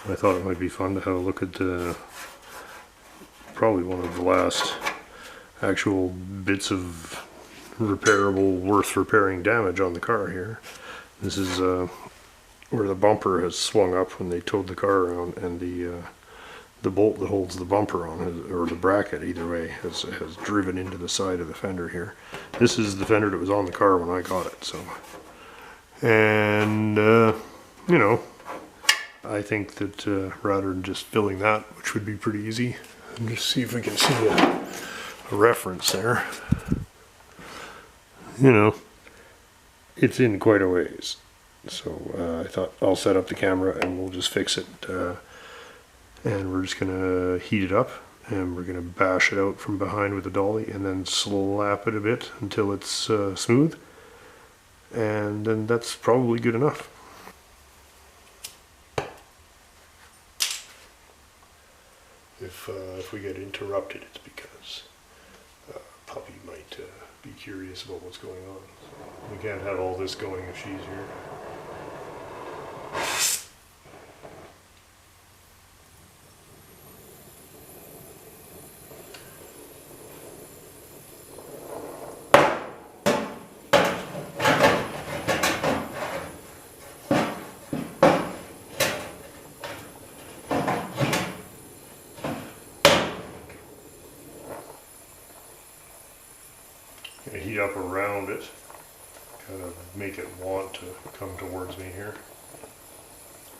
I thought it might be fun to have a look at probably one of the last actual bits of repairable, worth repairing damage on the car here. This is where the bumper has swung up when they towed the car around, and the bolt that holds the bumper on, or the bracket either way, has driven into the side of the fender here. This is the fender that was on the car when I got it, so. And, you know, I think that rather than just filling that, which would be pretty easy, and just see if we can see a reference there. You know, it's in quite a ways. So I thought I'll set up the camera and we'll just fix it. And we're just gonna heat it up and we're gonna bash it out from behind with a dolly and then slap it a bit until it's smooth. And then that's probably good enough. If we get interrupted, it's because Puppy might be curious about what's going on. So we can't have all this going if she's here. Heat up around it, kind of make it want to come towards me here.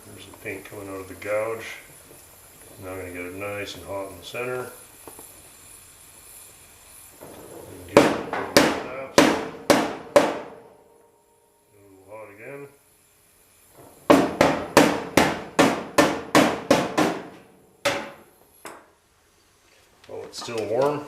There's the paint coming out of the gouge. Now I'm going to get it nice and hot in the center. And get it like that. A little hot again. While it's still warm.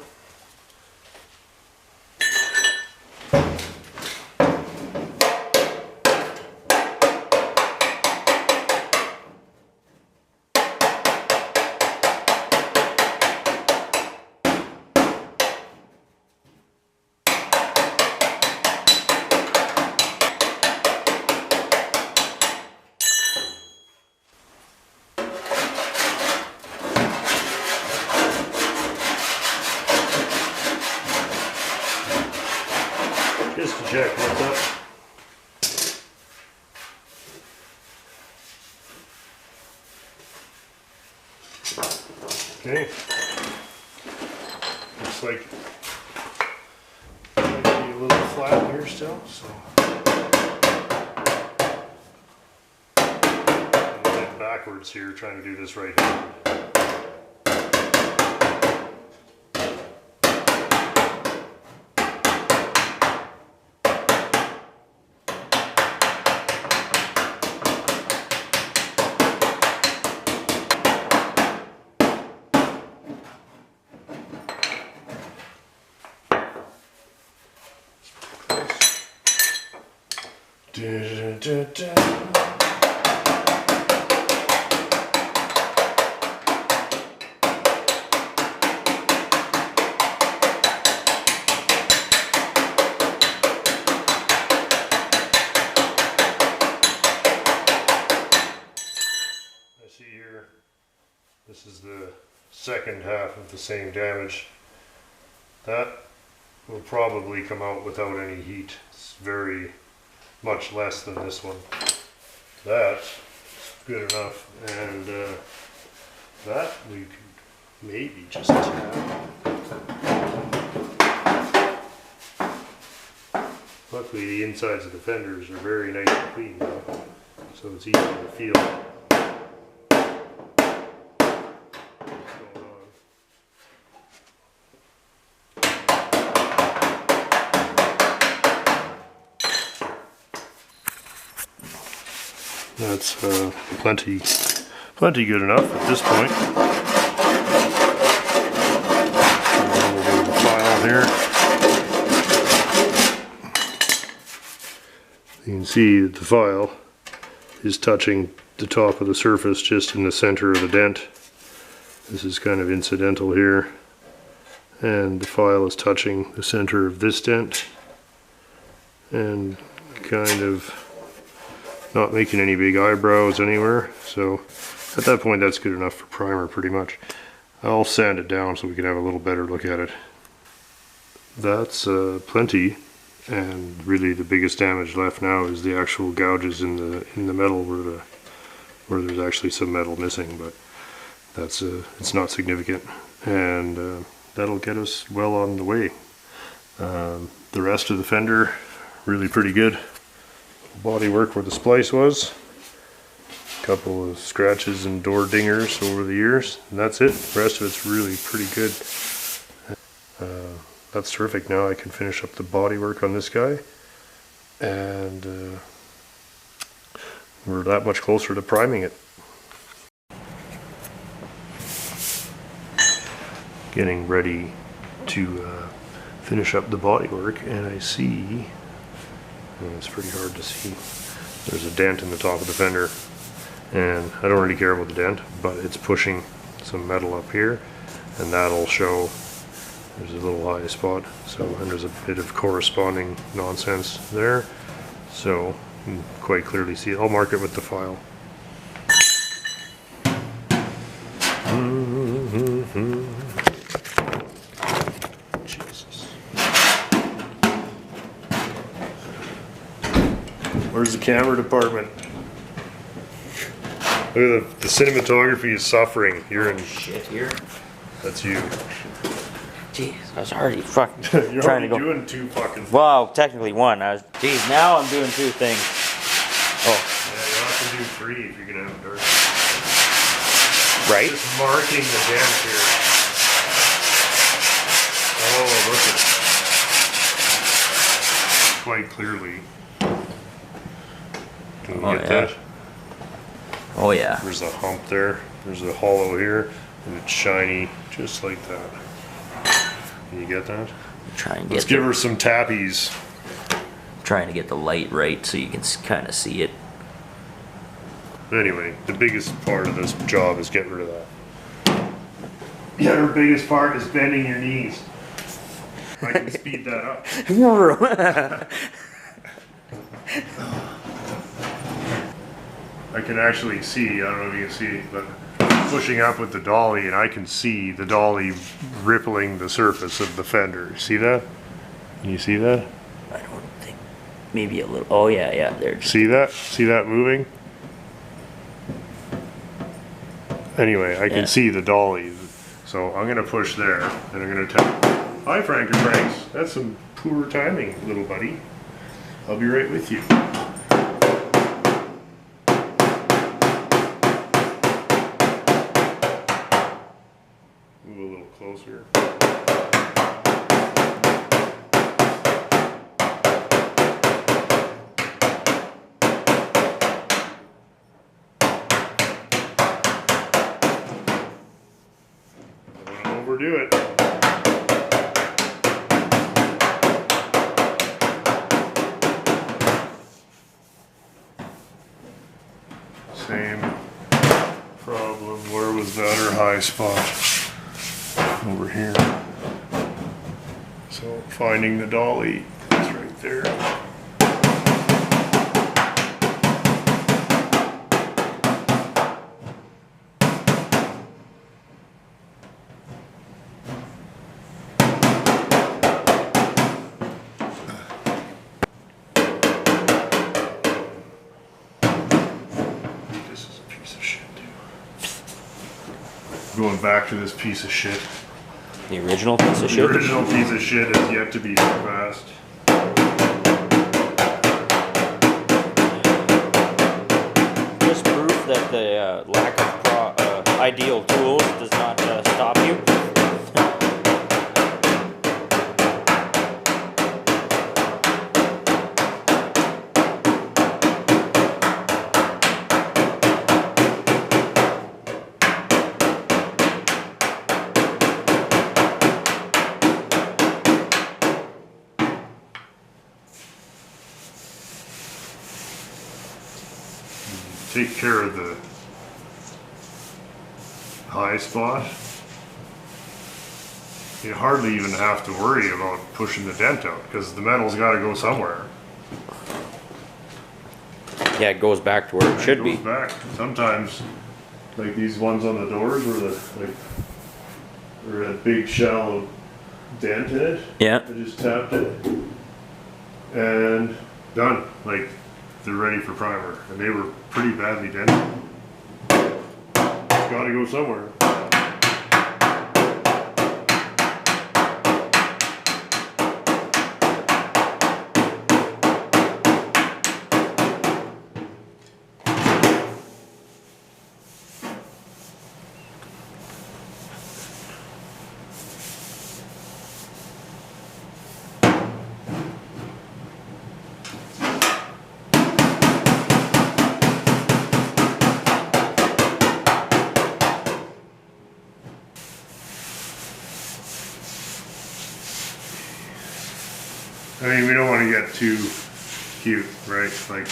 Just to check what's up. Okay. Looks like it might be a little flat here still, so I'm going backwards here trying to do this right here. See here, this is the second half of the same damage. That will probably come out without any heat. It's very much less than this one. That's good enough, and that we could maybe just tap. Luckily the insides of the fenders are very nice and clean now, so it's easy to feel. That's plenty good enough at this point. We'll go to the file here. You can see that the file is touching the top of the surface just in the center of the dent. This is kind of incidental here. And the file is touching the center of this dent. And kind of not making any big eyebrows anywhere, so At that point, that's good enough for primer pretty much. I'll sand it down so we can have a little better look at it. That's plenty, and really the biggest damage left now is the actual gouges in the metal where there's actually some metal missing, but that's it's not significant, and that'll get us well on the way. The rest of the fender, really pretty good. Body work where the splice was. A couple of scratches and door dingers over the years, and that's it. The rest of it's really pretty good. That's terrific. Now I can finish up the body work on this guy, and we're that much closer to priming it. Getting ready to finish up the body work, and I see, and it's pretty hard to see, there's a dent in the top of the fender, and I don't really care about the dent, but it's pushing some metal up here, and that'll show there's a little high spot, so, and there's a bit of corresponding nonsense there, so you can quite clearly see it. I'll mark it with the file. Jesus. Where's the camera department? Look at the cinematography is suffering. You're in shit here. That's you. Jeez, I was already fucking You're trying to go. doing two fucking. Well, technically one. Jeez, now I'm doing two things. Oh. Yeah, you'll have to do three if you're gonna have a dark. Right. Just marking the dent here. Oh, look at it. Quite clearly. Can you get that? Oh yeah. There's a hump there. There's a hollow here, and it's shiny, just like that. Can you get that? Try and Let's give her some tappies. Trying to get the light right so you can kind of see it. Anyway, the biggest part of this job is getting rid of that. Yeah, her biggest part is bending your knees. I can speed that up. I can actually see, I don't know if you can see, but pushing up with the dolly, and I can see the dolly rippling the surface of the fender. See that? Can you see that? I don't think. Maybe a little. Oh yeah, yeah. There. See that? See that moving? Anyway, I can see the dolly. So I'm going to push there, and I'm going to tap. Hi, Frank and Franks. That's some poor timing, little buddy. I'll be right with you. Move a little closer. Overdo it. Same problem. Where was that her high spot? Over here. So finding the dolly is right there. Going back to this piece of shit. The original piece of shit? The original piece of shit has yet to be surpassed. Just proof that the lack of ideal tools does not stop you. Take care of the high spot. You hardly even have to worry about pushing the dent out because the metal's got to go somewhere. Yeah, it goes back to where it should be. It goes back. Sometimes like these ones on the doors where the like or a big shallow dent in it. Yeah. I just tapped it and done. Like they're ready for primer, and they were pretty badly dented. It's got to go somewhere. I mean, we don't want to get too cute, right? Like,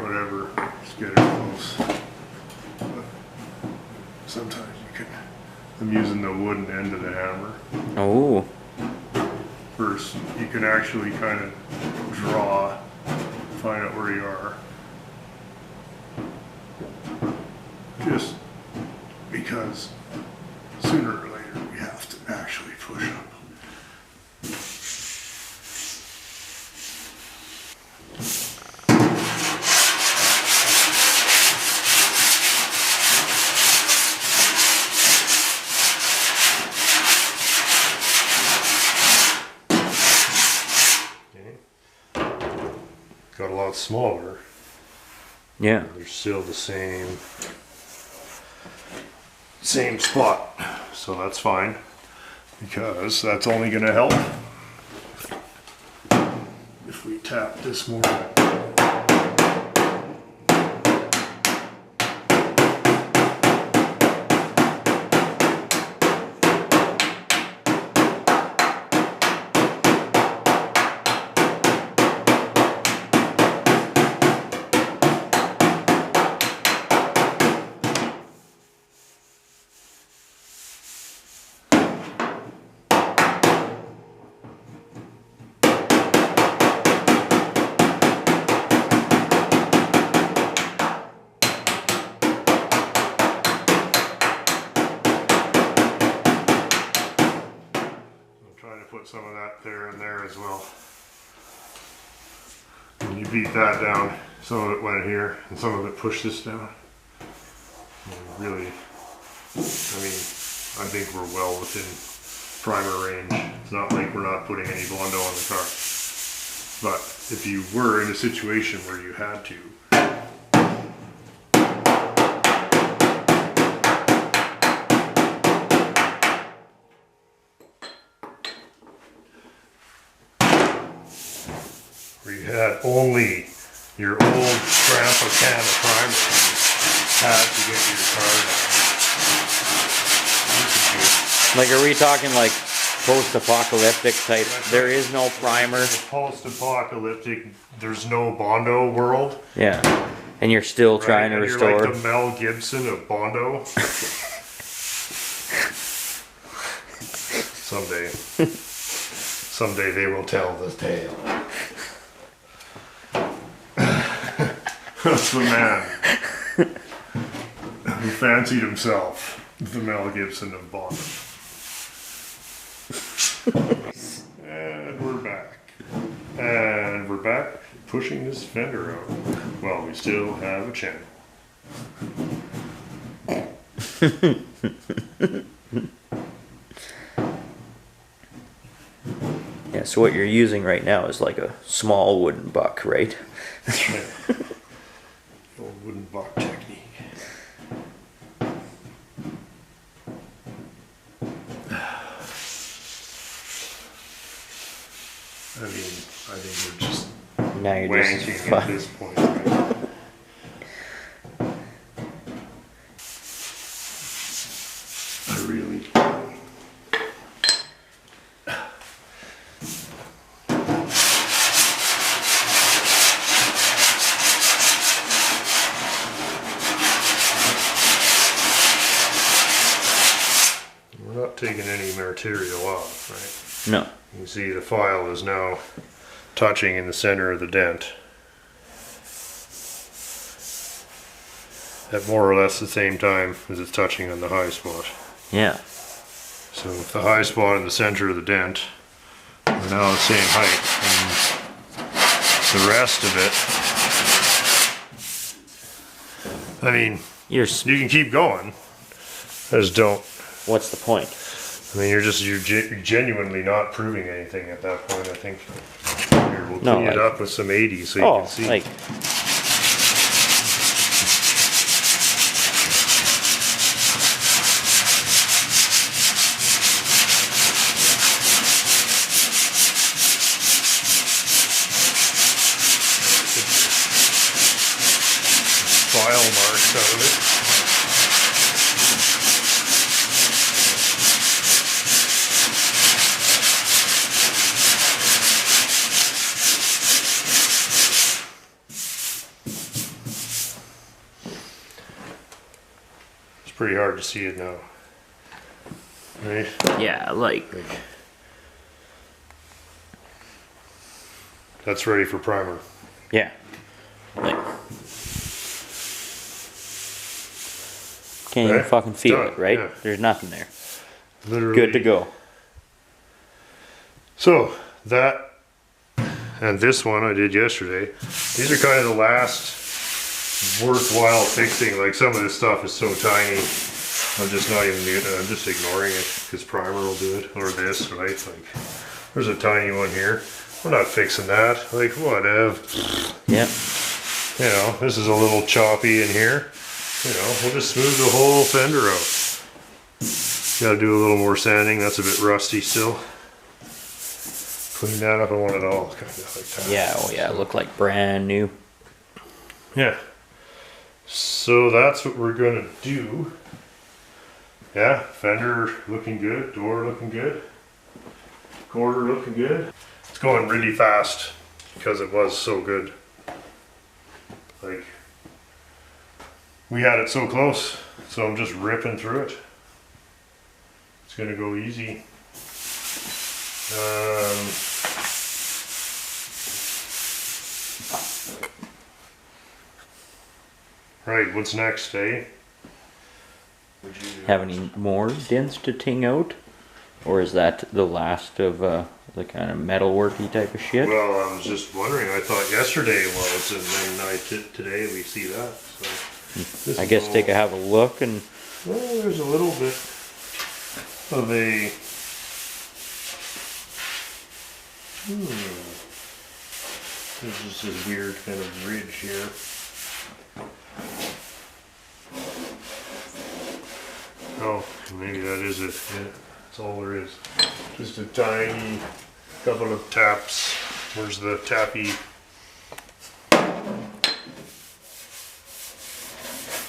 whatever, just get it close. But sometimes you can, I'm using the wooden end of the hammer. Oh. First, you can actually kind of draw, find out where you are. Just because sooner or later we have to actually push up. Got a lot smaller. Yeah. They're still the same spot, so that's fine because that's only going to help if we tap this more. Put some of that there and there as well. When you beat that down, some of it went here and some of it pushed this down. And really, I mean, I think we're well within primer range. It's not like we're not putting any Bondo on the car. But if you were in a situation where you had to, where you had only your old grandpa can of primer and you had to get your car down. Like, are we talking like post-apocalyptic type? There is no primer. Post-apocalyptic, there's no Bondo world. Yeah. And you're still trying to and restore. You're like the Mel Gibson of Bondo. Someday they will tell the tale. That's the man who fancied himself the Mel Gibson of Bondo. And we're back. And we're back pushing this fender out while we still have a channel. Yeah, so what you're using right now is like a small wooden buck, right? Yeah. Old wooden buck technique. I mean, I think we're just Now you're wanking just at this point, right? I really. We're not taking any material off, right? No. You can see the file is now touching in the center of the dent. at more or less the same time as it's touching on the high spot. Yeah. So if the high spot and the center of the dent are now the same height, and the rest of it, I mean, You're. you can keep going. I just don't. What's the point? I mean, you're genuinely not proving anything at that point. I think. Here, we'll No, clean it like- up with some 80 so you Oh, can see. like. File marks out of it. It's pretty hard to see it now. Right? Yeah, like. That's ready for primer. Yeah. Like. Can't even Right. fucking feel Done, it, right? yeah. There's nothing there. Literally. Good to go. So that and this one I did yesterday. These are kind of the last worthwhile fixing. Like some of this stuff is so tiny. I'm just not even. I'm just ignoring it because primer will do it, or this, right? Like there's a tiny one here. We're not fixing that. Like whatever. Yeah. You know, this is a little choppy in here. You know, we'll just smooth the whole fender out. Got to do a little more sanding. That's a bit rusty still. Clean that up. I want it all kind of like that. Yeah, oh yeah, it looked like brand new. Yeah. So that's what we're gonna do. Yeah, fender looking good, door looking good, quarter looking good. It's going really fast because it was so good. Like, we had it so close, so I'm just ripping through it. It's gonna go easy. Right, what's next, eh? Would you Have any more dents to ting out? Or is that the last of the kind of metalworky type of shit? Well, I was just wondering. I thought yesterday was, and then today we see that. So this I is guess all- take a have a look and Well, there's a little bit of a. There's just this weird kind of ridge here. Oh, maybe that is it. Yeah, that's all there is. Just a tiny couple of taps. Where's the tappy?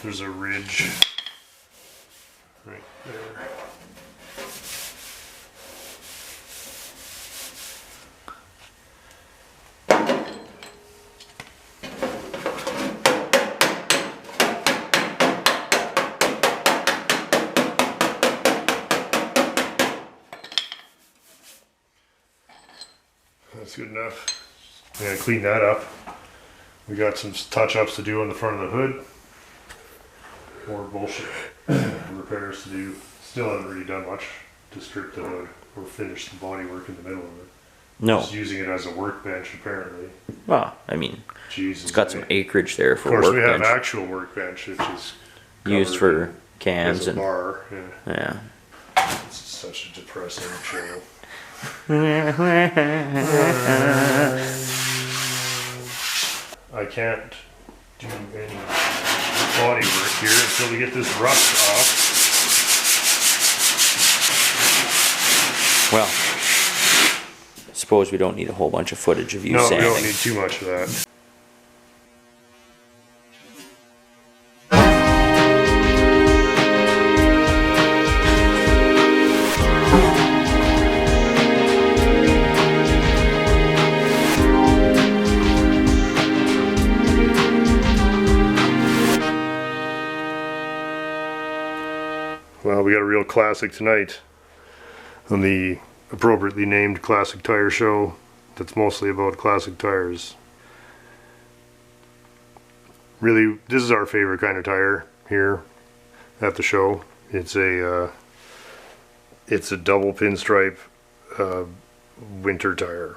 There's a ridge right there. That's good enough. I'm gonna clean that up. We got some touch-ups to do on the front of the hood. More bullshit repairs to do. Still haven't really done much to strip the hood or finish the body work in the middle of it. no. Just using it as a workbench apparently. Well, I mean, Jesus. it's got some acreage there Of for course, we have workbench actual workbench, which is used covered for cans as a and bar. Yeah, yeah. it's such a depressing show. I can't do any body work here until we get this rust off. Well, suppose we don't need a whole bunch of footage of you No, we sanding. don't need too much of that. Well, we got a real classic tonight on the appropriately named Classic Tire Show that's mostly about classic tires. Really, this is our favorite kind of tire. here at the show. It's a double pinstripe winter tire,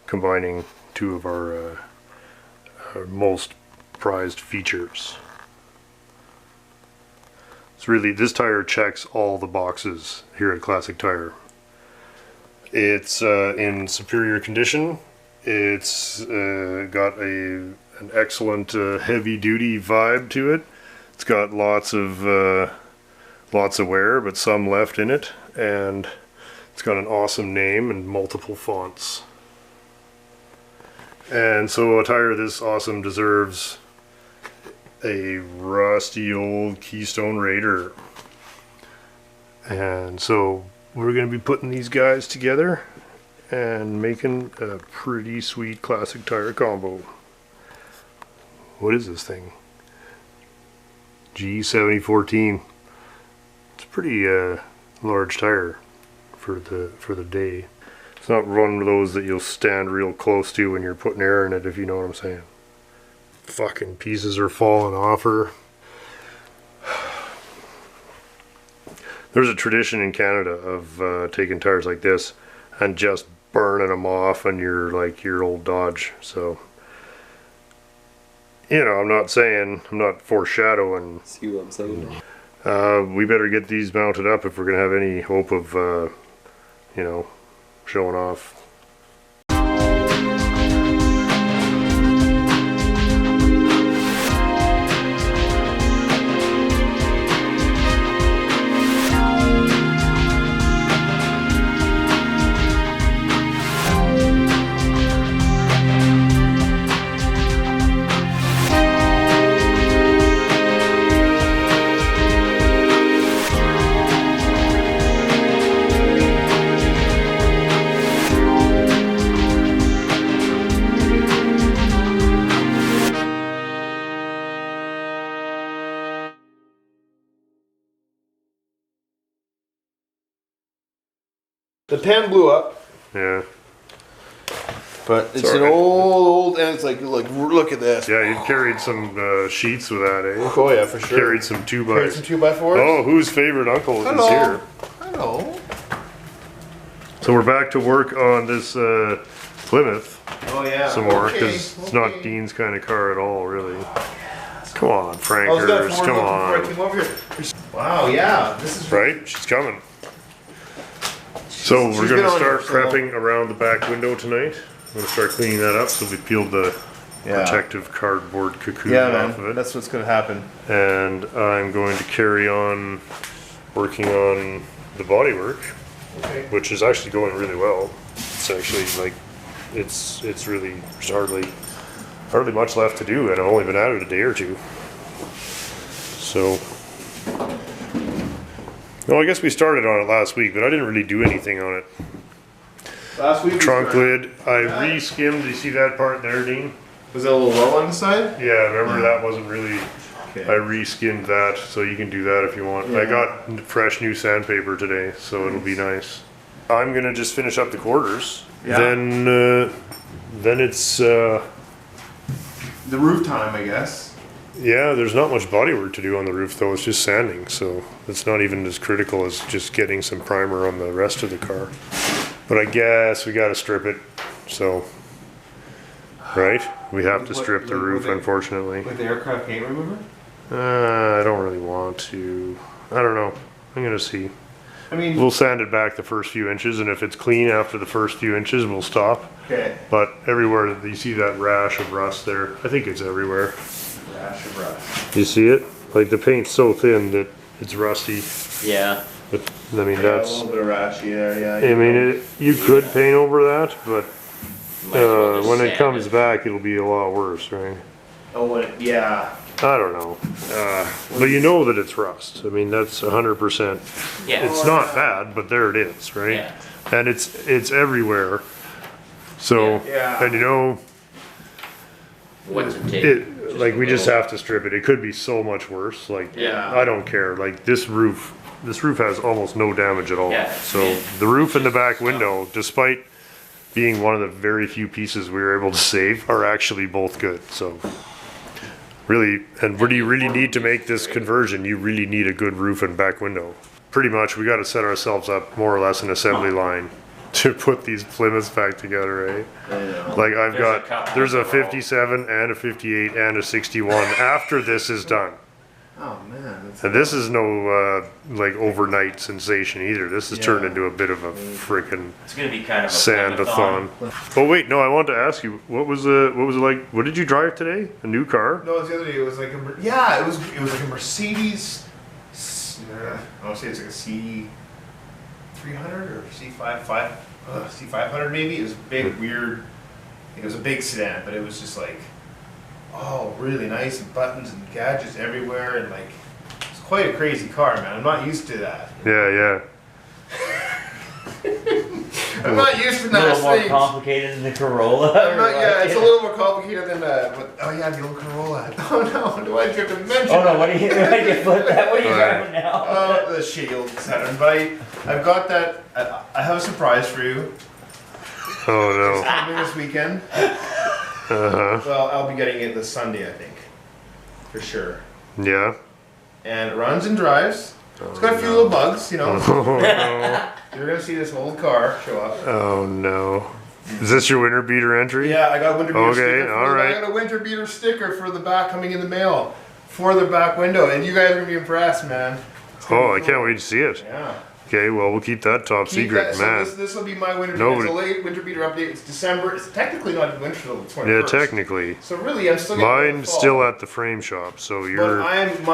combining two of our most prized features. It's really, this tire checks all the boxes here at Classic Tire. It's in superior condition. It's got an excellent heavy duty vibe to it. It's got lots of wear, but some left in it, and it's got an awesome name and multiple fonts. And so a tire this awesome deserves a rusty old Keystone Raider. And so we're going to be putting these guys together and making a pretty sweet Classic Tire combo. What is this thing? G7014. It's a pretty large tire for the day. It's not one of those that you'll stand real close to when you're putting air in it, if you know what I'm saying. Fucking pieces are falling off her. There's a tradition in Canada of taking tires like this and just burning them off on your old Dodge. So, you know, I'm not foreshadowing. See what I'm saying? We better get these mounted up if we're gonna have any hope of, you know, showing off. The pan blew up, Yeah. but it's Sorry. an old, and it's like look at this. Yeah, you carried some sheets with that, eh? Oh yeah, for sure. Carried some 2x. Carried some 2x4s. Oh, whose favorite uncle Hello. is here? Hello. So we're back to work on this Plymouth Oh yeah. some more, Okay, because it's not okay. Dean's kind of car at all, really. Come on, I was Frankers, gonna come before I on. came over here. Wow, yeah, this is Right? She's coming. So we're she's going been to on start here, so- prepping around the back window tonight. I'm going to start cleaning that up so we peeled the Yeah. protective cardboard cocoon Yeah, off of man, it. that's what's gonna happen. And I'm going to carry on working on the bodywork, Okay. which is actually going really well. It's actually like, it's really, there's hardly much left to do, and I've only been at it a day or two. So, no, I guess we started on it last week, but I didn't really do anything on it. Last week. we Trunk started- lid, I re-skimmed, you see that part there, Dean? Was it a little low on the side? Yeah, remember that wasn't really, Okay. I re-skimmed that, so you can do that if you want. I Yeah. got fresh new sandpaper today, so it'll be nice. I'm gonna just finish up the quarters. Yeah. Then it's, The roof time, I guess. yeah, there's not much body work to do on the roof though, it's just sanding, so it's not even as critical as just getting some primer on the rest of the car. But I guess we gotta strip it, so, right? We have to What- strip the with roof, it- unfortunately. With the aircraft paint remover? I don't really want to. I don't know. I'm gonna see. I mean, We'll sand it back the first few inches, and if it's clean after the first few inches, we'll stop. okay. But everywhere that you see that rash of rust there, I think it's everywhere. Rash of rust. You see it? Like the paint's so thin that it's rusty. Yeah. But I mean, Yeah, a that's. little bit of rashy there, yeah. I mean, you could paint over that, but Might as well just when it sand comes back, it'll be a lot worse, right? Oh, yeah. I don't know. But you know that it's rust. I mean, that's 100%. Yeah. It's not bad, but there it is, right? Yeah. And it's everywhere. So, Yeah. and you know, What's it take? it like a we just little- have to strip it. It could be so much worse. Like, Yeah. I don't care. Like this roof has almost no damage at all. Yeah, So yeah. the roof and the back window, despite being one of the very few pieces we were able to save, are actually both good. So really, and what do you really need to make this conversion? You really need a good roof and back window. Pretty much, we got to set ourselves up more or less an assembly line to put these Plymouths back together, right? Like I've there's a 57 and a 58 and a 61 after this is done. Oh man, that's And this is no like overnight sensation either. This has turned into a bit of a freaking It's gonna be kind of a sandathon. Oh wait, no, I wanted to ask you, what was it like? What did you drive today? A new car? No, it was the other day. It was like it was like a Mercedes. I want to say it's like a C 300 or C500 maybe. It was big, weird. It was a big sedan, but it was just like, oh, really nice, and buttons and gadgets everywhere, and like, it's quite a crazy car, man. I'm not used to that. Yeah. I'm not used to A that. little more complicated than the Corolla. Yeah, it's a little more complicated than oh yeah, the old Corolla. Oh no, do I have to mention? Oh no, what are you flip that? What are you driving now? The Shield Saturn, but I've got that. I have a surprise for you. Oh It's happening this weekend. no. Well, I'll be getting it this Sunday, I think, for sure. Yeah. And it runs and drives. It's got a few little bugs, you know. Oh no. You're gonna see this old car show up. Oh no. Is this your winter beater entry? Yeah, I got a winter beater Okay, sticker. alright. I got a winter beater sticker for the back coming in the mail for the back window, and you guys are gonna be impressed, man. Oh, I can't wait to see it. Yeah. Okay, well, we'll keep that top secret, man. So this will be my winter beater. Nobody- It's a late winter beater update. It's December. It's technically not winter till the 21st. Yeah, technically. So really, I'm still getting it in the Mine's fall. still at the frame shop, so you're.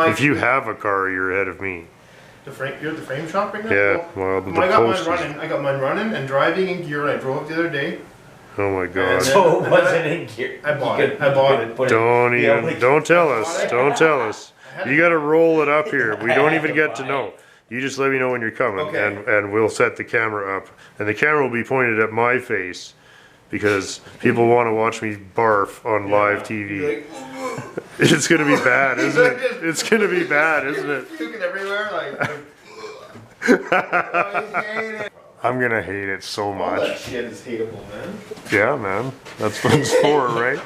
If you have a car, you're ahead of me. You're at the frame shop right now? Yeah, well, the I got mine post is- running. I got mine running and driving in gear. And I drove it the other day. Oh my god. So it wasn't in gear. I bought You it. could- I bought you could it. put Don't the even. only- Don't tell us. Don't tell us. You gotta roll it up here. We don't I even had get to to buy know. it. You just let me know when you're coming, Okay. and we'll set the camera up, and the camera will be pointed at my face, because people want to watch me barf on live TV. Like, It's gonna be bad, isn't it? It's gonna be bad, isn't it? puking everywhere. I hate it. I'm gonna hate it so All that much. shit is hateable, man. Yeah, man. That's what it's for, right?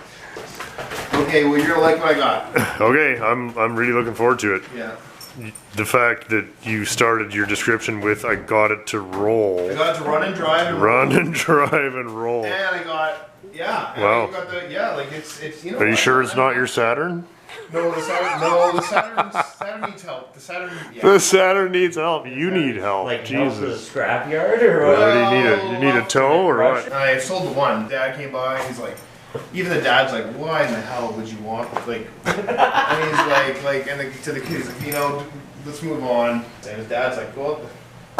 Okay, well, you're gonna like what I got. Okay, I'm really looking forward to it. Yeah. The fact that you started your description with "I got it to I roll," got to run and drive and run and drive and roll. And I got, yeah. And Wow. I got the, yeah, like it's you know. Are you what, sure it's not your Saturn? No, the Saturn needs help. The Saturn, yeah. The Saturn needs help. You need help. Like help to the Jesus. scrapyard or what? What do you need? You need a tow or what? I sold the one. Dad came by. He's like, even the dad's like, why in the hell would you want like? And he's like, and to the kids, like, you know, let's move on. And his dad's like, well,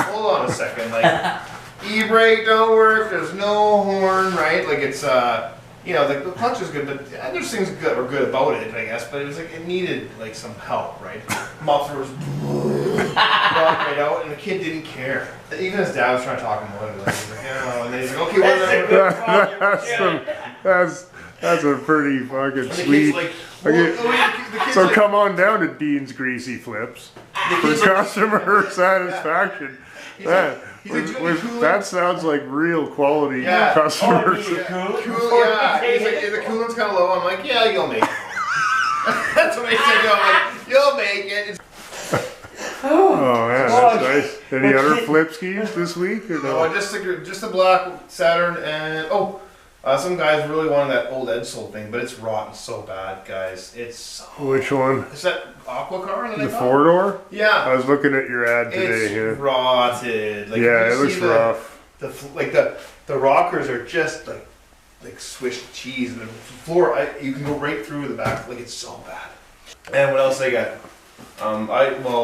hold on a second, like, e-brake don't work. There's no horn, right? Like it's you know, the clutch is good, but there's things that were good about it, I guess. But it was like it needed like some help, right? Muffler was knocked right out, and the kid didn't care. Even his dad was trying to talk him out of it. He's like, yeah, and then he's like, okay, That's a pretty fucking And the sweet. kid's like, Okay. the kid's So like, come on down to Dean's Greasy Flips for kid's like- customer satisfaction. He's like, That, he's like, "Do you with- coolant?" that sounds like real quality Yeah. customer. Oh, service. Cool, yeah. He's like, the coolant's kind of low. I'm like, yeah, you'll make it. That's what I said. Yo, I'm like, you'll make it. It's, Oh man, that's nice. Any other flip skis this week or no, no? just a black Saturn and some guys really wanted that old Edsel thing, but it's rotten so bad, guys. It's Which one? is that Aqua car that I The got? 4-door? I Yeah, was looking at your ad today. it's Yeah, rotted. Like, yeah, you it looks see rough. The rockers are just like Swiss cheese, and the floor you can go right through the back. Like it's so bad. And what else I got?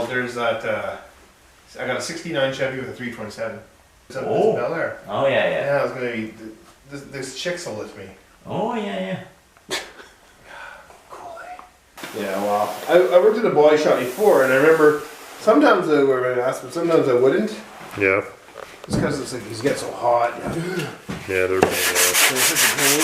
There's that. I got a '69 Chevy with a 327. It's Oh. Bel Air. Oh yeah, yeah. Yeah, I was gonna be. This chick's will lift me. Oh yeah, yeah. Cool. Yeah, well, I worked at a body shop before, and I remember sometimes I would ask, but sometimes I wouldn't. Yeah, It's because it's like these get so hot. yeah, they're. It's such a pain.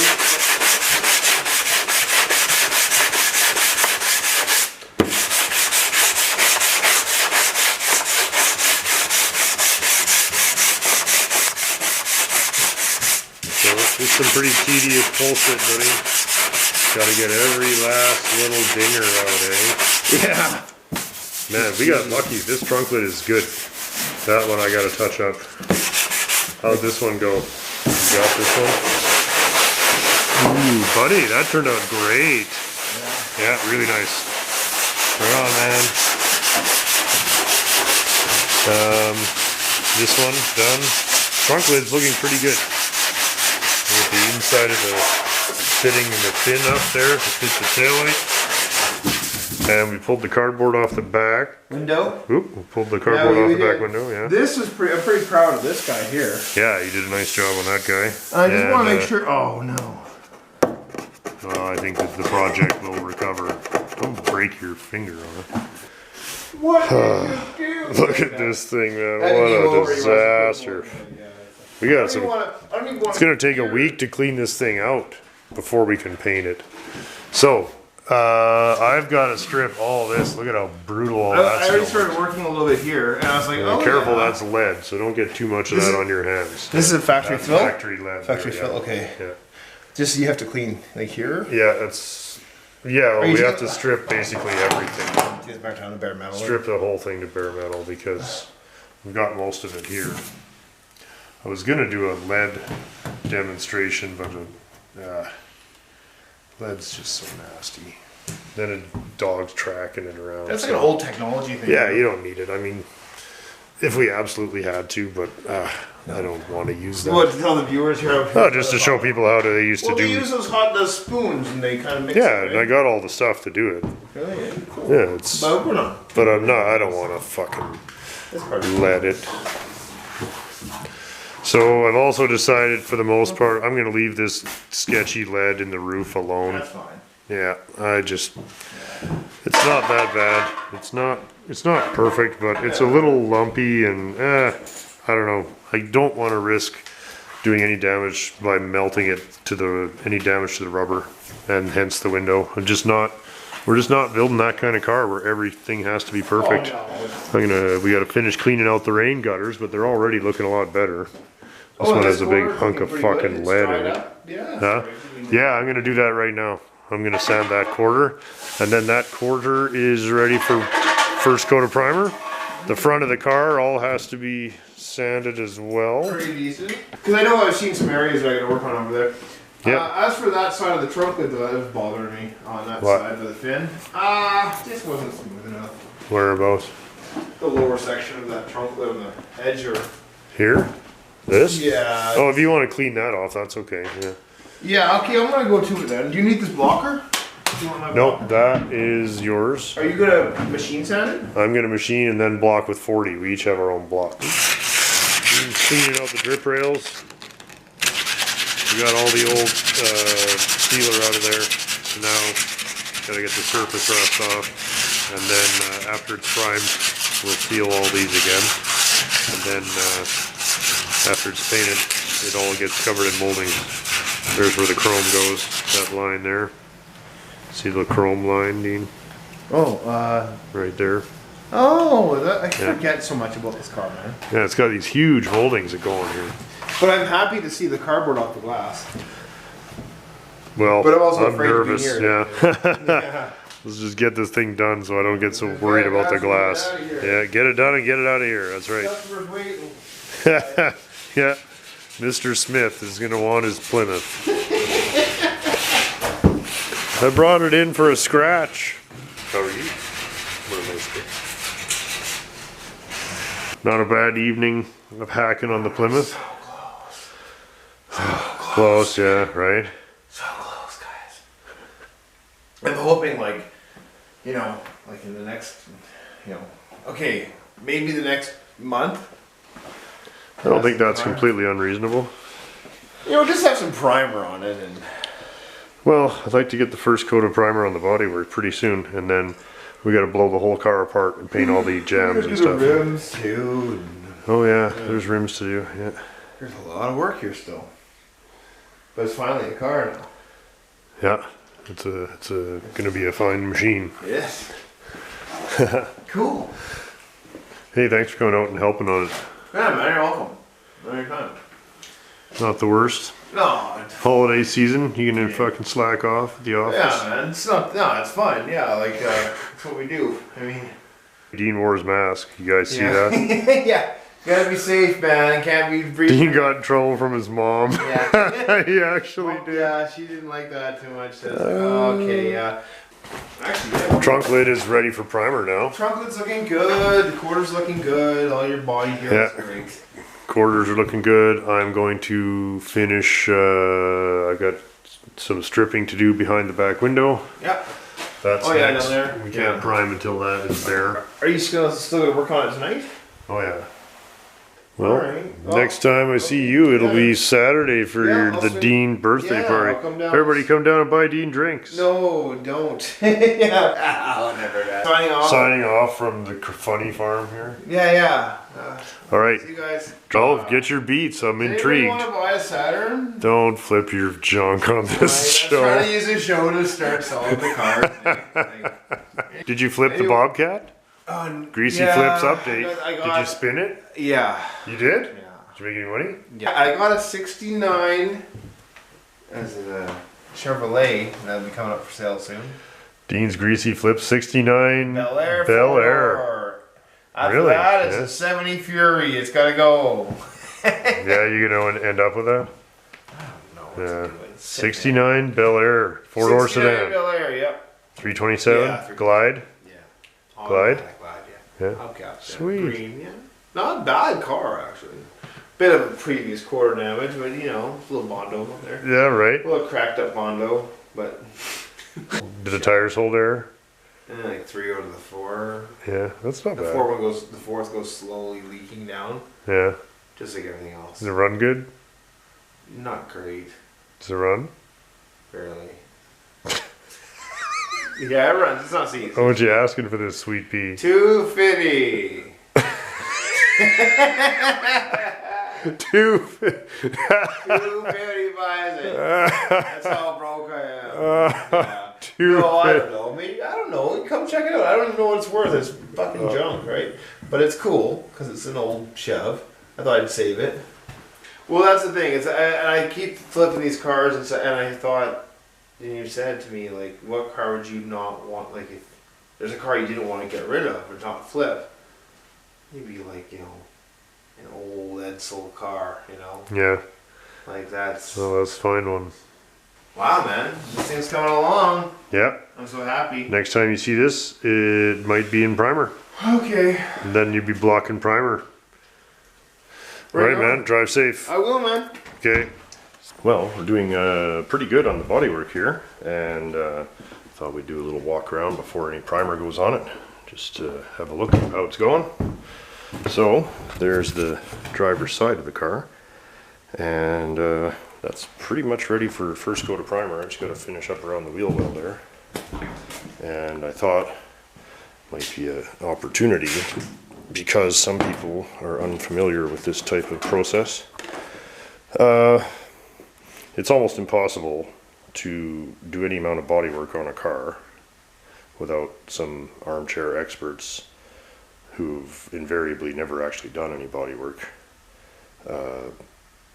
So it's some pretty tedious bullshit, buddy. Gotta get every last little dinger out, eh? Yeah. Man, we got lucky. This trunk lid is good. That one I gotta touch up. How'd this one go? You got this one? Ooh, buddy, that turned out great. Yeah, really nice. Right on, man. This one done. Trunk lid's looking pretty good. With the inside of the fitting and the fin up there to fit the taillight. And we pulled the cardboard off the back. Window. Oop, we pulled the cardboard off the back window, yeah. This is pretty. I'm pretty proud of this guy here. Yeah, you did a nice job on that guy. I just want to make sure. Oh no. I think that the project will recover. Don't break your finger on it. What did you do? Look at this thing, man. What a disaster. We got some. It's gonna take a week to clean this thing out before we can paint it. So, I've got to strip all this. Look at how brutal all I that's already going. started working a little bit here, and I was like, Yeah, oh, careful, yeah. that's lead, so don't get too much of This that is- on your hands. This is a factory That's fill. factory lead. Factory there, fill. yeah. Okay. Yeah. Just you have to clean like here. Yeah, it's. Yeah, well, you we have taking- to strip basically everything. Get back down to bare metal. Strip the whole thing to bare metal because we've got most of it here. I was gonna do a lead demonstration, but lead's just so nasty. Then a dog's tracking it around. That's like so- an old technology thing. Yeah, you don't need it. I mean, if we absolutely had to, but I don't want to use that. What to tell the viewers here? Oh, just to show people how they used Well, to they do. use those spoons and they kind of mix Yeah, it. and I got all the stuff to do it. Really? Yeah, cool. Yeah, it's. But we're not. But I'm not. I don't want to fucking This part. let it. So I've also decided, for the most part, I'm gonna leave this sketchy lead in the roof alone. That's fine. Yeah, it's not that bad. It's not perfect, but it's a little lumpy and I don't know. I don't want to risk doing any damage by melting it to any damage to the rubber and hence the window. We're just not building that kind of car where everything has to be perfect. We gotta finish cleaning out the rain gutters, but they're already looking a lot better. This one has a big hunk of fucking lead in it. Yeah. Huh? Yeah, I'm gonna do that right now. I'm gonna sand that quarter, and then that quarter is ready for first coat of primer. The front of the car all has to be sanded as well. Pretty decent. Because I know I've seen some areas that I gotta work on over there. Yeah. As for that side of the trunk lid, though, that was bothering me on that What? side of the fin. Just wasn't smooth enough. Whereabouts? The lower section of that trunk lid on the edge, or Here? This? yeah. Oh, if you want to clean that off, that's okay. Yeah. Yeah. Okay, I'm gonna go to it then. Do you need this blocker? Do you want my Nope, blocker? that is yours. Are you gonna machine sand it? I'm gonna machine and then block with 40. We each have our own block. Cleaning out the drip rails. We got all the old sealer out of there. So now, gotta get the surface rust off. And then after it's primed, we'll seal all these again. And then after it's painted, it all gets covered in moldings. There's where the chrome goes, that line there. See the chrome line, Dean? Oh, Right there. I forget so much about this car, man. Yeah, it's got these huge moldings that go on here. But I'm happy to see the cardboard off the glass. Well, But I'm also I'm afraid to be nervous, near yeah. Yeah. Let's just get this thing done so I don't get so worried about the glass. Get it out of here. Yeah, get it done and get it out of here. That's right. Customers waiting. Yeah, Mr. Smith is gonna want his Plymouth. I brought it in for a scratch. How are you? What am I saying? Not a bad evening of hacking on the Plymouth. Close, yeah, right? So close, guys. I'm hoping, like in the next, okay, maybe the next month. I don't think that's completely unreasonable. Just have some primer on it and. Well, I'd like to get the first coat of primer on the bodywork pretty soon, and then we gotta blow the whole car apart and paint all the jams and The stuff. rims too. Oh yeah, there's rims to do, yeah. There's a lot of work here still. But it's finally a car now. Yeah, it's gonna be a fine machine. Yes. Cool. Hey, thanks for coming out and helping on it. Yeah, man, you're welcome. Anytime. Not the worst. No. Holiday season, you gonna fucking slack off at the office? Yeah, man. It's not. No, it's fun. Yeah, like that's what we do. I mean. Dean wore his mask. You guys see Yeah. that? Yeah. Gotta be safe, man. Can't be breathing. Dean got in trouble from his mom. Yeah. He actually Well, did. yeah, she didn't like that too much. So it's like, okay, yeah. Actually, yeah. Trunk lid is ready for primer now. Trunk lid's looking good. The quarter's looking good. All your body here Yeah. looks great. Quarters are looking good. I'm going to finish. I got some stripping to do behind the back window. Yeah. That's Oh, yeah, next. down there. We can't Yeah. prime until that is there. Are you still gonna work on it tonight? Oh yeah. Well, Alright. Well, next time I see you, it'll be Saturday for Yeah, your I'll the swing- Dean birthday Yeah, party. I'll come down. Everybody come down and buy Dean drinks. No, don't. Yeah. I'll never that. Signing off. Signing off from the funny farm here. Yeah, yeah. All right, See you guys. Dolph, get your beats. I'm Anybody intrigued. want to buy a Saturn? Don't flip your junk on this I'm trying to show. use a show to start selling the cars. Did you flip the Anyway. Bobcat? Greasy Flips update. I Did got, you spin it? Yeah. You did? Yeah. Did you make any money? Yeah. I got a 69 as a Chevrolet that'll be coming up for sale soon. Dean's Greasy Flip 69 Bel Air. Bel Air. 4. After Really? that, it's Yeah. a 70 Fury. It's gotta go. Yeah, you gonna end up with that? No, what's Yeah. it doing? 69 Bel Air, 4-door 69 sedan, Bel Air, yep. 327 Yeah, Glide. Yeah. Glide? Automatic Glide, Yeah. Hubcaps. Yeah. Sweet. Green, yeah. Not a bad car, actually. Bit of a previous quarter damage, but you know, a little Bondo up there. Yeah, right. A little cracked up Bondo, but Did the tires hold air? like 3 out of the 4. Yeah, that's not The bad. the fourth goes slowly leaking down, Yeah. just like everything else. Does it run good? Not great, Does it run? barely. Yeah, it runs. It's not seized. How much you asking for this sweet pea? 250. 250. 250 buys it. That's how broke I am. Yeah. No, I don't know. Maybe I don't know. Come check it out. I don't even know what it's worth. It's fucking junk, right? But it's cool because it's an old Chev. I thought I'd save it. Well, that's the thing. And I keep flipping these cars, and I thought, and you said to me like, what car would you not want? Like, if there's a car you didn't want to get rid of or not flip, maybe like an old Edsel car, Yeah, like that's. so let's find one. Wow, man, this thing's coming along. Yeah, I'm so happy. next time you see this, it might be in primer. Okay. And then you'd be blocking primer. Right Right, on. man, drive safe. I will, man. Okay. Well, we're doing pretty good on the bodywork here, and thought we'd do a little walk around before any primer goes on it, just to have a look at how it's going. So, there's the driver's side of the car, and that's pretty much ready for first coat of primer. I just got to finish up around the wheel well there, and I thought might be an opportunity, because some people are unfamiliar with this type of process. It's almost impossible to do any amount of body work on a car without some armchair experts who've invariably never actually done any body work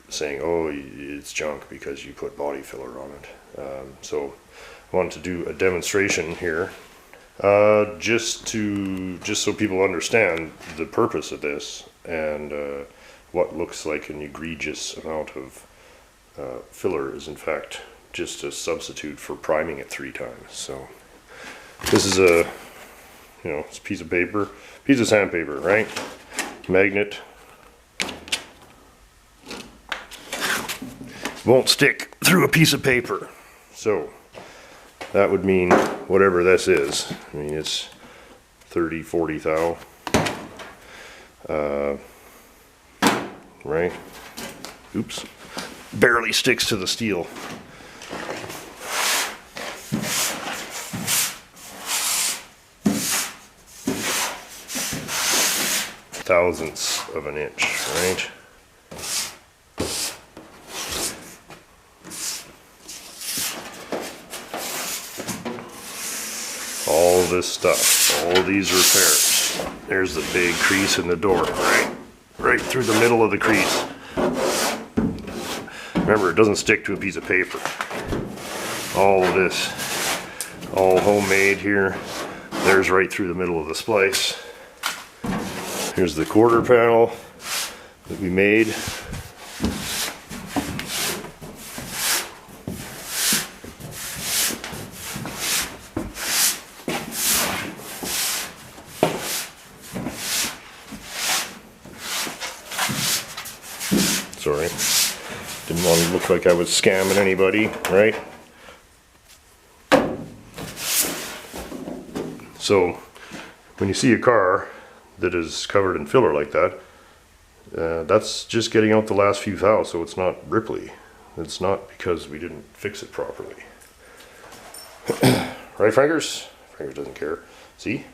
saying, oh, it's junk because you put body filler on it. So I wanted to do a demonstration here just so people understand the purpose of this and what looks like an egregious amount of filler is in fact just a substitute for priming it 3 times. So this is it's a piece of paper, piece of sandpaper, right? Magnet. Won't stick through a piece of paper. So that would mean whatever this is. I mean, it's 30, 40 thou. Right? Oops. Barely sticks to the steel. Thousandths of an inch, right? All this stuff, all these repairs. There's the big crease in the door, right through the middle of the crease. Remember, it doesn't stick to a piece of paper. All of this, all homemade here. There's right through the middle of the splice. Here's the quarter panel that we made. Sorry, didn't want to look like I was scamming anybody, right? So, when you see a car that is covered in filler like that, that's just getting out the last few thou, so it's not Ripley. It's not because we didn't fix it properly. Right, Frankers? Frankers doesn't care. See?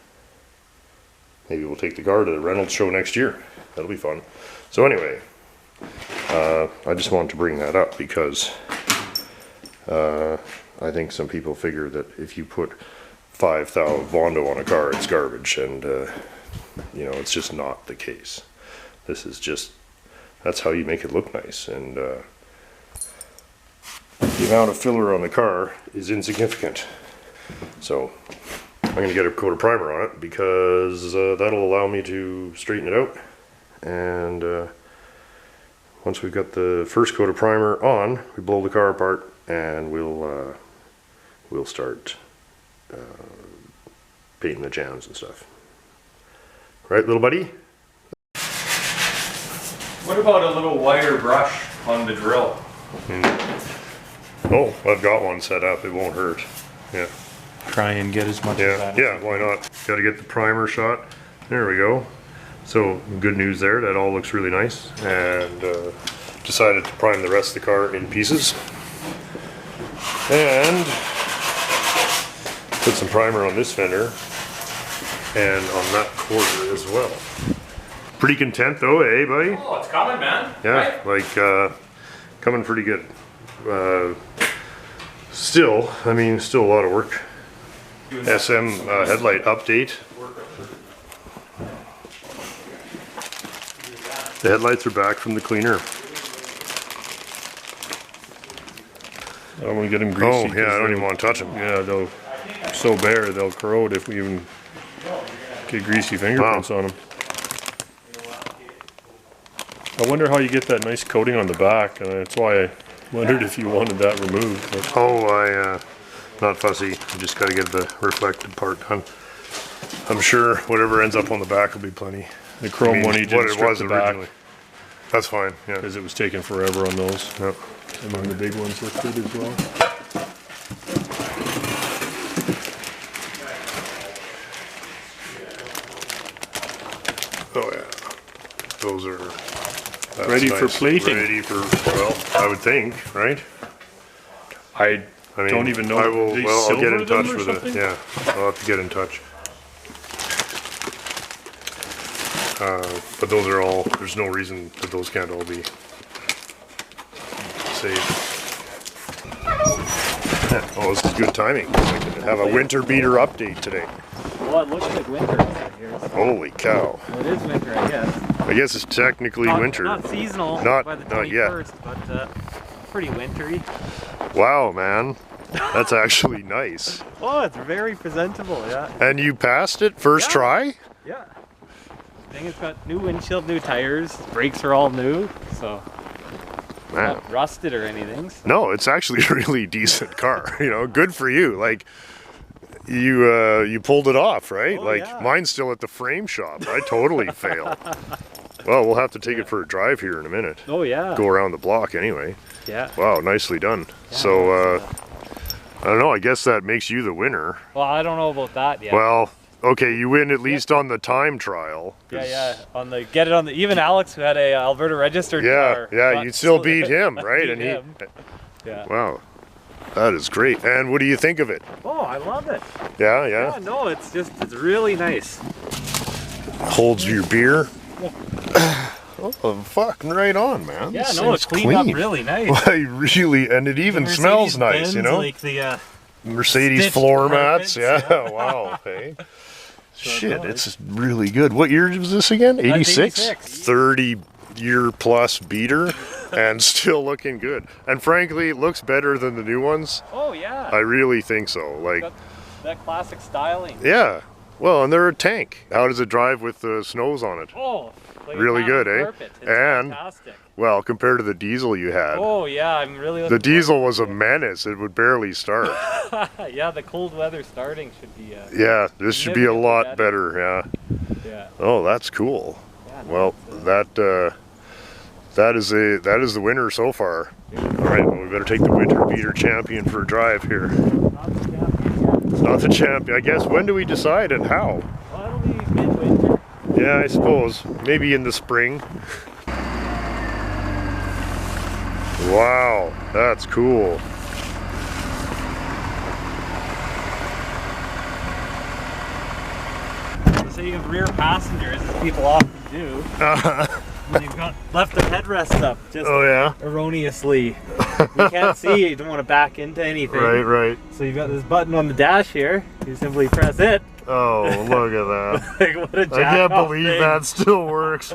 Maybe we'll take the car to the Reynolds show next year. That'll be fun. So anyway, I just wanted to bring that up because I think some people figure that if you put 5 thou Vondo on a car, it's garbage, and you know, it's just not the case. This is just, that's how you make it look nice, and the amount of filler on the car is insignificant. So I'm going to get a coat of primer on it because that'll allow me to straighten it out, and once we've got the first coat of primer on, we blow the car apart and we'll start painting the jams and stuff. Right, little buddy? What about a little wire brush on the drill? Oh, I've got one set up. It won't hurt. Yeah. Try and get as much of Yeah, that. yeah, why not? Got to get the primer shot. There we go. So, good news there. That all looks really nice. And decided to prime the rest of the car in pieces. And put some primer on this fender and on that quarter as well. Pretty content though, eh, buddy? Oh, it's coming, man. Yeah, Right? like coming pretty good. Still, I mean, still a lot of work. SM headlight update. The headlights are back from the cleaner. I don't want to get them greasy. Oh yeah, I don't even want to touch them. Yeah, they'll so bare they'll corrode if we even get greasy fingerprints on them. I wonder how you get that nice coating on the back, and that's why I wondered if you wanted that removed. But Oh, not fussy. You just got to get the reflective part done. I'm sure whatever ends up on the back will be plenty. the chrome one, he what didn't it strip was the back originally. That's fine. Yeah. because it was taking forever on those. Yep. And then the big ones look good as well. Oh yeah. Those are that's Ready for plating. Ready for, well, I would think, right? I I mean, don't even know. I will. They Well, I'll get in silver them touch or with it. something? Yeah, I'll have to get in touch. But those are all. There's no reason that those can't all be saved. Oh, this is good timing. I can have a winter beater update today. Well, it looks like winter out here. So. Holy cow! Well, it is winter, I guess. I guess it's technically winter. Not seasonal Not- by the not yet. 21st, but pretty wintry. Wow, man, that's actually nice. Oh, it's very presentable, yeah. And you passed it first Yeah. try? Yeah. Thing, it's got new windshield, new tires, brakes are all new, so Man. not rusted or anything. So. No, it's actually a really decent car. You know, good for you. Like you pulled it off, right? Oh, like yeah. mine's still at the frame shop. I totally failed. Well, we'll have to take it for a drive here in a minute. Oh yeah. Go around the block anyway. Yeah. Wow, nicely done. So I don't know. I guess that makes you the winner. Well, I don't know about that yet. Well, okay, you win at least on the time trial. 'cause- yeah. On the get it on the even Alex, who had a Alberta registered Yeah, car. yeah, got you'd still so- beat him, right? beat And him. he. Yeah. Wow, that is great. And what do you think of it? Oh, I love it. Yeah, Yeah, no, it's really nice. Holds your beer. Oh, fucking right on, man. Yeah, This no, thing's it's cleaned up really nice. Why, really, and it even smells nice, you know? Like the Mercedes stitched floor mats, carpets, yeah. Wow, hey. Shit, no, it's really good. What year was this again? 86? 86. 30-year plus beater. and still looking good. And frankly, it looks better than the new ones. Oh yeah. I really think so. Like, Got that classic styling. yeah. Well, and they're a tank. How does it drive with the snows on it? Oh, like a Really good, mountain eh? carpet. It's And- fantastic. Well, compared to the diesel you had. Oh yeah, I'm really The looking diesel was a menace. It would barely start. yeah, the cold weather starting should be. Yeah, this should be a Significantly lot better. Yeah. Yeah. Oh, that's cool. Yeah, no, Well, that is the winner so far. All right, well, we better take the winter beater champion for a drive here. It's not the champion. I guess. When do we decide and how? Well, it'll be midwinter. Yeah, I suppose maybe in the spring. Wow, that's cool. So you have rear passengers, as people often do, when you've got left their headrest up, just Oh yeah. erroneously. You can't see, you don't want to back into anything. Right. So you've got this button on the dash here, you simply press it. Oh, look at that. Like, what a I can't jack-off believe thing. that still works.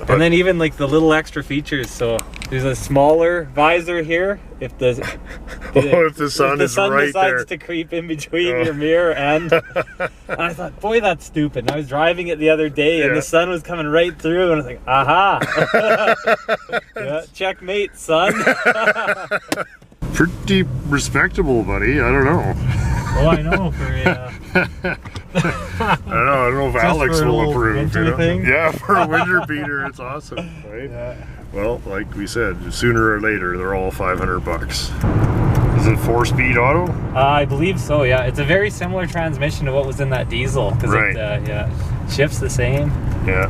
And then even like the little extra features, so there's a smaller visor here if the If the sun is right decides there. to creep in between your mirror and I thought, boy, that's stupid. And I was driving it the other day and Yeah. the sun was coming right through and I was like, aha. Yeah, checkmate, son. Pretty respectable, buddy. I don't know. Oh, I know, for I don't know if Alex for a will little approve. winter thing? Yeah, for a winter beater, it's awesome, right? Yeah. Well, like we said, sooner or later, they're all $500. Is it 4-speed auto? I believe so, yeah. It's a very similar transmission to what was in that diesel because Right. it shifts the same. Yeah.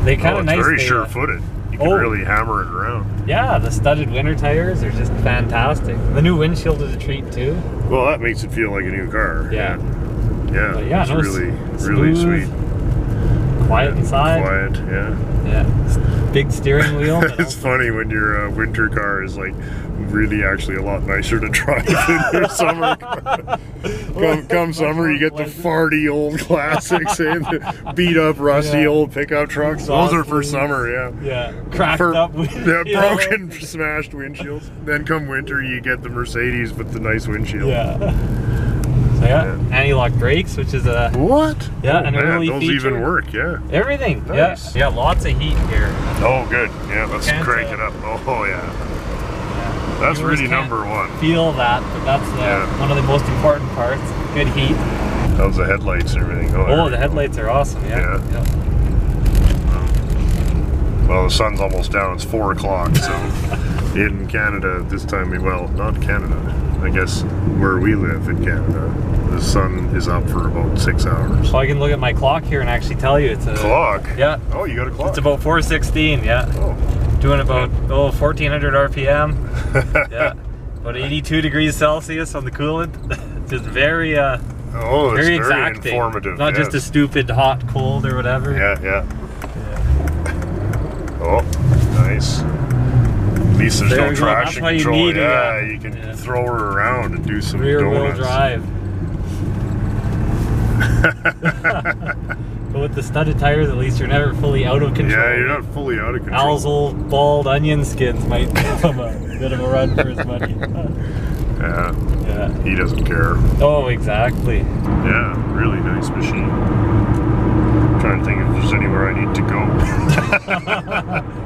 They kind Oh, of it's nice. very they, sure-footed. You can oh. really hammer it around. Yeah, the studded winter tires are just fantastic. The new windshield is a treat too. Well, that makes it feel like a new car. Yeah. Yeah, But yeah, it's no, really, really smooth, sweet. Quiet inside. Quiet, yeah. Yeah. Big steering wheel. but It's funny when your winter car is like really actually a lot nicer to drive than your summer car. Come summer, you get the farty old classics and the beat up, rusty Yeah. old pickup trucks. Those are for Exhaust summer, yeah. yeah, cracked For- up. Yeah, broken, smashed windshields. Then come winter, you get the Mercedes with the nice windshield. Yeah. So yeah, anti-lock brakes, which is a What? Yeah, oh, an man, early those feature. even work, yeah. everything. Nice. Yeah, lots of heat here. Oh, good. Yeah, let's Can't, crank it up. Oh, yeah. That's You always really can't number one. Feel that, but that's Yeah. one of the most important parts. Good heat. How's the headlights and everything? Oh, there the we headlights are awesome. Yeah. Yeah. go. Well, the sun's almost down. It's 4 o'clock, so in Canada this time, well, not Canada. I guess where we live in Canada, the sun is up for about 6 hours. So I can look at my clock here and actually tell you it's a Clock? Yeah. Oh, you got a clock? It's about 4:16. Yeah. Oh. Doing about 1400 RPM. Yeah. About 82 degrees Celsius on the coolant. Just very Oh, it's very very exacting. informative. Not just a yes. stupid hot cold or whatever. Yeah. Oh, nice. At least there's There no we go. traction That's why you control. need Yeah, a, you can yeah. throw her around and do some Rear wheel donuts. drive. But with the studded tires, at least you're never fully out of control. Yeah, you're not fully out of control. Al's old bald onion skins might give him a bit of a run for his money. Yeah, Yeah. he doesn't care. Oh, exactly. Yeah, really nice machine. Trying to think if there's anywhere I need to go.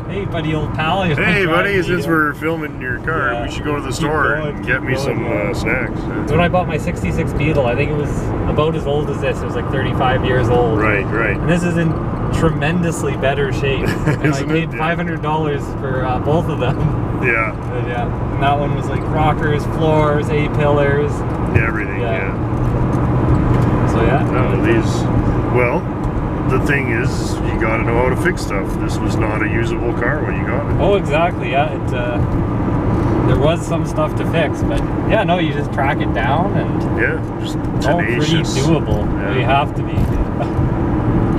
Hey, buddy, old pal. you're Hey, buddy, driving since here. we're filming in your car, Yeah. we should go to the Keep store going, and keep get me going, some yeah. snacks. When I bought my 66 Beetle, I think it was about as old as this. It was like 35 years old. Right. And this is in tremendously better shape. And I Isn't paid it? $500 for both of them. Yeah, And yeah, and that one was like rockers, floors, A-pillars. everything, Yeah. yeah. So yeah. No, these, well, the thing is, you gotta know how to fix stuff. This was not a usable car when you got it. Oh, exactly. Yeah, there was some stuff to fix, but yeah, no, you just track it down and Yeah, just it's all pretty tenacious. doable. Yeah. You have to be.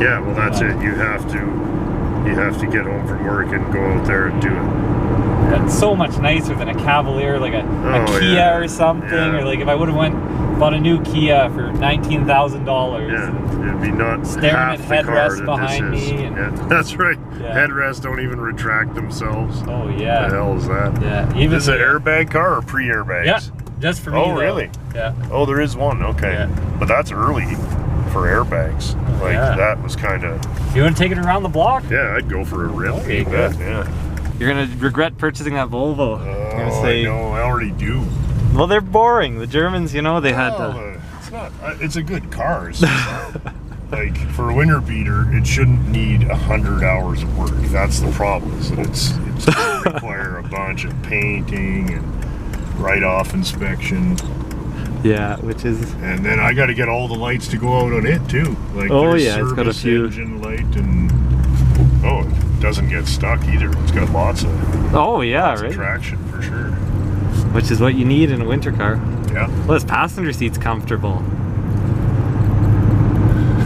Yeah, well, that's Yeah. it. You have to get home from work and go out there and do it. It's so much nicer than a Cavalier, like a Oh, Kia yeah. or something, Yeah. or like if I would have went bought a new Kia for $19,000. Yeah, it'd be not Staring half at the car headrests that behind this is. me and- Yeah, that's right. Yeah. Headrests don't even retract themselves. Oh The yeah. hell is that? Yeah. Even Is it the- an airbag car or pre-airbags? Yeah. Just for me. Oh, though. really? Yeah. Oh, there is one. Okay. Yeah. But that's early for airbags. Like Yeah. that was kind of. You want to take it around the block? Yeah, I'd go for a rip. There you You bet, go. yeah. You're gonna regret purchasing that Volvo. You're gonna Oh, say, I know. I already do. well, they're boring. The Germans, you know, they had Well, to. it's not. It's a good car. It's just, like for a winter beater, it shouldn't need 100 hours of work. That's the problem. Is that it's going to require a bunch of painting and write-off inspection, Yeah, which is. and then I got to get all the lights to go out on it too. Like Oh, there's yeah, it's got a service few. engine light, and it doesn't get stuck either. It's got lots of Oh yeah, right. traction for sure. Which is what you need in a winter car. Yeah. Well, this passenger seat's comfortable.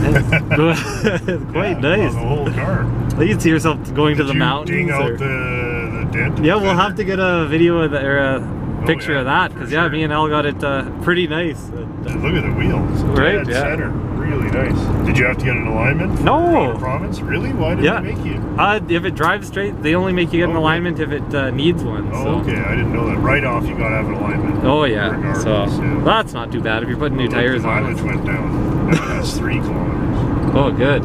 It's quite Yeah, nice. The whole car. You can see yourself going to Did the you mountains. ding out or- the dent? Yeah, we'll have to get a video of the, or a picture yeah, of that for because yeah, sure. me and Elle got it pretty nice. Look at the wheels. Right, Dead yeah. center. Really nice. Did you have to get an alignment? For No. Province? Really? Why did Yeah. they make you? If it drives straight, they only make you get an Okay. alignment if it needs one. Oh, So. okay. I didn't know that. Right off, you gotta have an alignment. Oh yeah, Regardless, so yeah. that's not too bad if you're putting new tires the on. mileage went down. Now it has 3 kilometers. Oh good.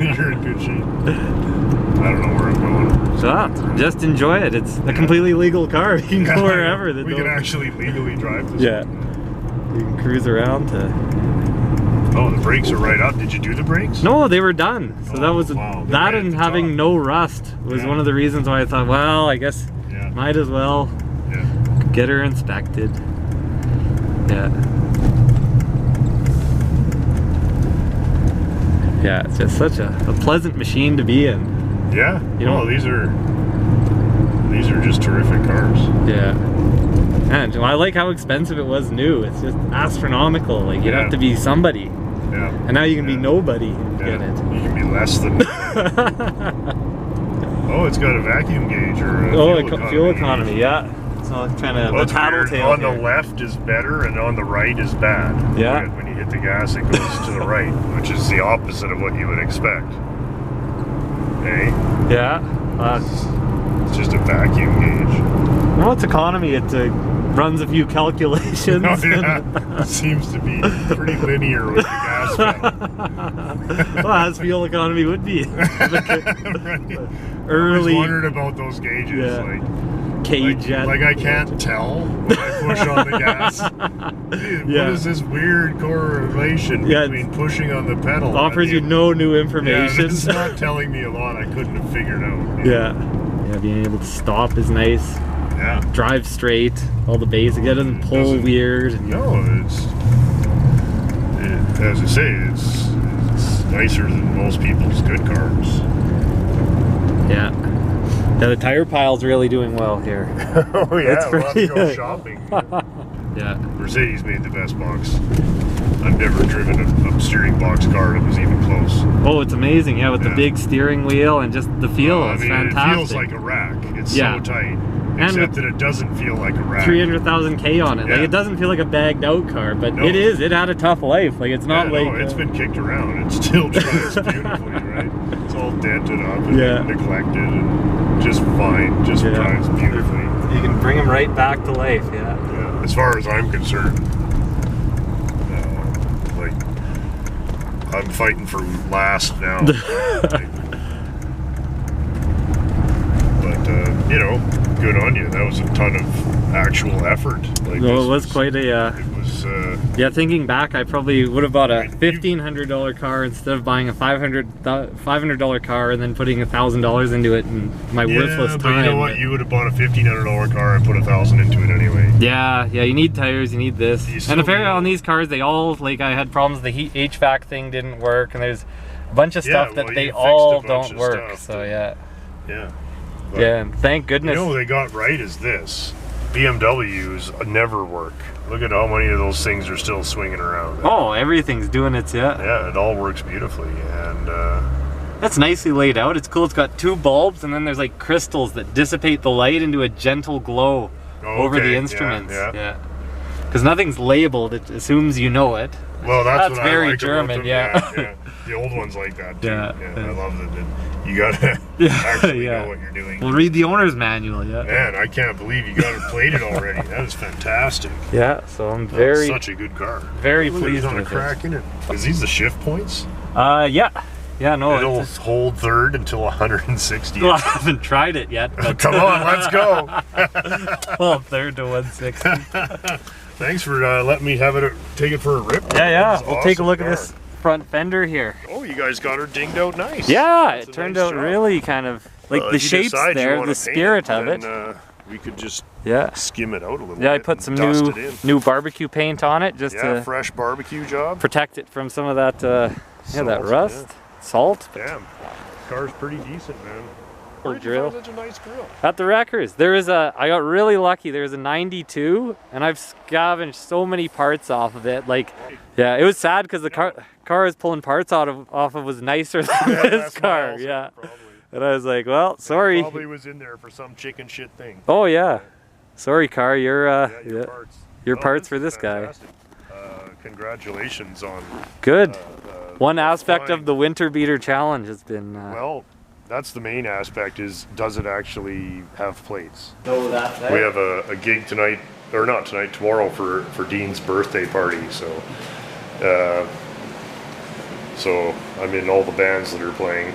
You're in good shape. I don't know where I'm going. So just enjoy it. It's a completely legal car. You can go wherever. We can actually legally drive this. Yeah. one. You can cruise around to. Oh, the brakes are right up. Did you do the brakes? No, they were done. So that Oh, was wow. They're that, right at and the having top. no rust was Yeah. one of the reasons why I thought, well, I guess Yeah. might as well Yeah. get her inspected. Yeah. Yeah, it's just such a pleasant machine to be in. Yeah. You know- these are just terrific cars. Yeah. And I like how expensive it was new. It's just astronomical. Like you'd Yeah. have to be somebody. Yeah. And now you can be Yeah. nobody and get Yeah. it. You can be less than. Oh, it's got a vacuum gauge or a Fuel economy, yeah. So I'm trying to Well, it's weird. tattletale On the here. left is better and on the right is bad. Yeah. When you hit the gas, it goes to the right, which is the opposite of what you would expect. Hey, Yeah. it's just a vacuum gauge. Well, it's economy. It runs a few calculations. Oh, yeah. It seems to be pretty linear with the gas pedal. Well, as fuel economy would be. Right. I Early always wondered about those gauges. Yeah. Like K-jet. Like I can't tell when I push on the gas. Dude, Yeah. what is this weird correlation Yeah, between pushing on the pedal? Offers you and no new Yeah, information. it's not telling me a lot I couldn't have figured out. Yeah. Yeah, being able to stop is nice. Yeah. Drive straight, all the basic. It doesn't pull Doesn't- weird. And No, as I say, it's nicer than most people's good cars. yeah. Yeah, the tire pile's really doing well here. Oh yeah, That's we'll have to go pretty- shopping. Yeah. Mercedes made the best box. I've never driven a steering box car that was even close. Oh, it's amazing. Yeah, with the Yeah. big steering wheel and just the feel. I It's mean, fantastic. it feels like a rack. It's Yeah. so tight. And Except with that it doesn't feel like a rack. 300,000 K on it. Like Yeah. it doesn't feel like a bagged out car, but No. it is. It had a tough life. Like it's not Yeah, like. no, it's been kicked around. It still drives beautifully, right? It's all dented up and Yeah. neglected and just fine. Just Yeah. drives beautifully. You can bring them right back to life. Yeah. Yeah, as far as I'm concerned, like I'm fighting for last now. But you know, good on you. That was a ton of actual effort. Like No, this it was quite a. It was. Yeah, thinking back, I probably would have bought a Right, you- $1,500 car instead of buying a $500 car and then putting $1,000 into it in my worthless but time. you know what? You would have bought a $1,500 car and put $1,000 into it anyway. Yeah, you need tires, you need this. You still And apparently need- on these cars, they all, like I had problems, the heat HVAC thing didn't work, and there's a bunch of stuff well, that they you fixed all a bunch don't of work, stuff so that- yeah. Yeah. But Yeah, and thank You goodness. know what they got right is this. BMWs never work. Look at how many of those things are still swinging around. Oh, everything's doing its, yeah. Yeah, it all works beautifully. And That's nicely laid out. It's cool. It's got 2 bulbs, and then there's like crystals that dissipate the light into a gentle glow over okay, the yeah, instruments. yeah. Yeah. because nothing's labeled. It assumes you know it. Well, that's what very I like German, about them. yeah. The old ones like that too. Yeah, Yeah, yeah. I love that you gotta actually know what you're doing. We'll read the owner's manual. Yeah. Man, I can't believe you got it plated already. That is fantastic. Yeah. So I'm That's very, such a good car. very Look, there's pleased not a with crack in it. Is these the shift points? it. Yeah. Yeah. No. It'll It's, hold third until 160. well, I haven't tried it yet. But Come on, let's go. well, third to 160. Thanks for letting me have it. Take it for a rip. Yeah. Yeah. That's We'll take a awesome look at car. this front fender here. Oh, you guys got her dinged out nice. Yeah. That's a It turned nice out job. really kind of like Well, the if you shape's decide you there, wanna the paint spirit of it. then, we could just Yeah. skim it out a little Yeah. I bit put and some dust new it in. new barbecue paint on it just Yeah, to fresh barbecue job. protect it from some of that that Salt, rust, salt. Damn, car's pretty decent, man. Or Where'd you drill. find such a nice grill? At the Wreckers, I got really lucky. There was a 92, and I've scavenged so many parts off of it. Like, yeah, it was sad because the car I was pulling parts off of was nicer than this That's car. miles, Yeah, probably. and I was like, well, sorry. Probably was in there for some chicken shit thing. Oh yeah, sorry, car. You're Your parts. your Oh, parts for is this guy. fantastic. Congratulations on Good. One the aspect find. of the winter beater challenge has been. Well, that's the main aspect is does it actually have plates? No, that. We have a gig tonight, or not tonight, tomorrow for Dean's birthday party. So I'm in all the bands that are playing,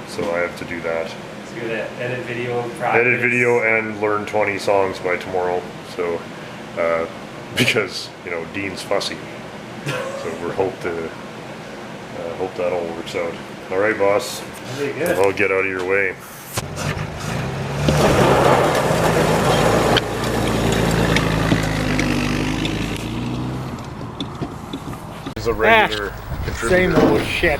so I have to do that. So you're the edit video practice. Edit video and learn 20 songs by tomorrow. So because Dean's fussy, so we hope that all works out. All right, boss. Very good. I'll get out of your way. This is a regular contributor. Same old shit.